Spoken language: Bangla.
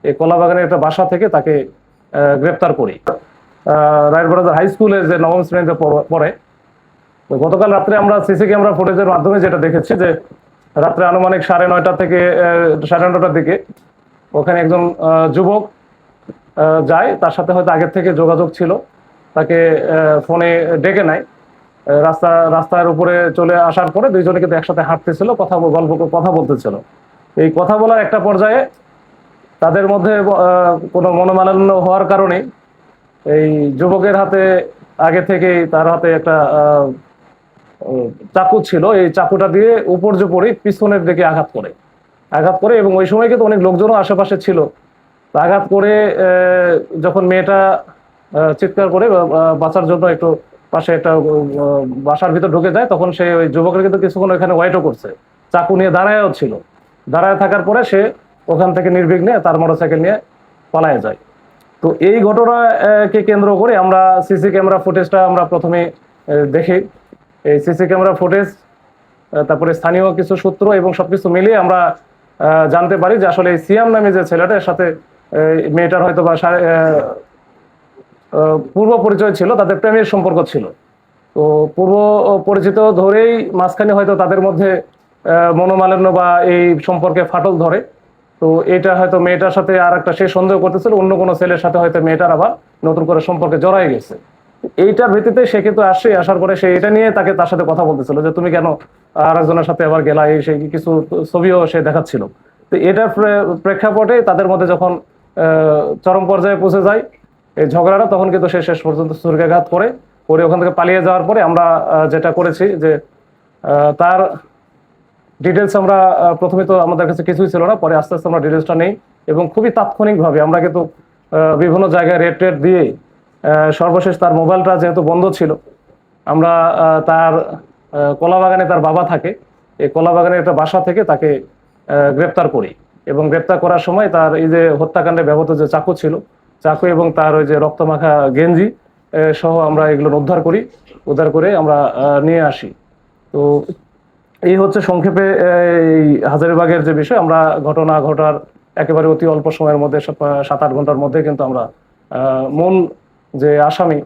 এই কলাবাগানের একটা বাসা থেকে তাকে গ্রেপ্তার করি। রায়ের বাজার হাই স্কুলে যে নবম শ্রেণীতে পড়ে। গতকাল রাত্রে আমরা সিসি ক্যামেরা ফুটেজের মাধ্যমে যেটা দেখেছি যে রাত্রে আনুমানিক 9:30 থেকে 9:30টার দিকে ওখানে একজন যুবক যায়, তার সাথে হয়তো আগের থেকে যোগাযোগ ছিল, তাকে ফোনে ডেকে নেয়। রাস্তার উপরে চলে আসার পরে দুইজনে কিন্তু একসাথে হাঁটতেছিল, কথা বলতেছিল। এই কথা বলার একটা পর্যায়ে তাদের মধ্যে কোনো মনোমালিন্য হওয়ার কারণে এই যুবকের হাতে আগে থেকেই তার হাতে একটা চাকু ছিল, এই চাকুটা দিয়ে উপর্যুপরি পিছনের দিকে আঘাত করে এবং ওই সময় কিন্তু অনেক লোকজনও আশেপাশে ছিল। আঘাত করে যখন মেয়েটা চিৎকার করে বাঁচার জন্য একটু পাশে একটা বাসার ভিতর ঢুকে যায়, তখন সে ওই যুবকের কিন্তু কিছুক্ষণ ওখানে ওয়েটও করছে, চাকু নিয়ে দাঁড়ায়ও ছিল। দাঁড়ায় থাকার পরে সে ওখান থেকে নির্বিঘ্নে তার মোটরসাইকেল নিয়ে পালায় যায়। তো এই ঘটনাকে কেন্দ্র করে আমরা সিসি ক্যামেরা ফুটেজটা আমরা প্রথমে দেখি। এই সিসি ক্যামেরা ফুটেজ, তারপরে স্থানীয় কিছু সূত্র এবং সবকিছু মিলিয়ে আমরা জানতে পারি যে আসলে সিয়াম নামে যে ছেলেটার সাথে মেয়েটার হয়তো বা পূর্ব পরিচয় ছিল, তাদের প্রেমের সম্পর্ক ছিল। তো পূর্ব পরিচিত ধরেই মাঝখানে হয়তো তাদের মধ্যে মনোমালিন্য বা এই সম্পর্কে ফাটল ধরে। তো এটা হয়তো মেয়েটার সাথে আর একটা সে সন্দেহ করতেছিল অন্য কোনো ছেলের সাথে হয়তো মেয়েটার আবার নতুন করে সম্পর্কে জড়াই গেছে। এইটার ভিত্তিতে সে কিন্তু আসার পরে সে এটা নিয়ে তার সাথে কথা বলতেছিল যে তুমি কেন আরেকজনের সাথে আবার গেলা, এই সেই কিছু ছবিও সে দেখাচ্ছিল। তো এটার প্রেক্ষাপটে তাদের মধ্যে যখন চরম পর্যায়ে পৌঁছে যায় এই ঝগড়াটা, তখন কিন্তু সে শেষ পর্যন্ত ছুরিকাঘাত করে ওখান থেকে পালিয়ে যাওয়ার পরে আমরা যেটা করেছি যে তার ডিটেলস আমরা প্রথমে তো আমাদের কাছে কিছুই ছিল না, পরে আস্তে আস্তে আমরা ডিটেলসটা নেই এবং খুবই তাৎক্ষণিকভাবে আমরা কিন্তু বিভিন্ন জায়গায় রেট দিয়ে সর্বশেষ তার মোবাইলটা যেহেতু বন্ধ ছিল, আমরা তার কলাবাগানে তার বাবা থাকে, এই কলাবাগানের একটা বাসা থেকে তাকে গ্রেপ্তার করি এবং গ্রেপ্তার করার সময় তার এই যে হত্যাকাণ্ডে ব্যবহৃত যে চাকু ছিল, চাকু এবং তার ওই যে রক্তমাখা গেঞ্জি সহ আমরা এগুলো উদ্ধার করে আমরা নিয়ে আসি। তো এই হচ্ছে সংক্ষেপে এই হাজারীবাগের যে বিষয়। আমরা ঘটনা ঘটার একেবারে অতি অল্প সময়ের মধ্যে 7-8 ঘন্টার মধ্যে কিন্তু আমরা মূল যে আসামি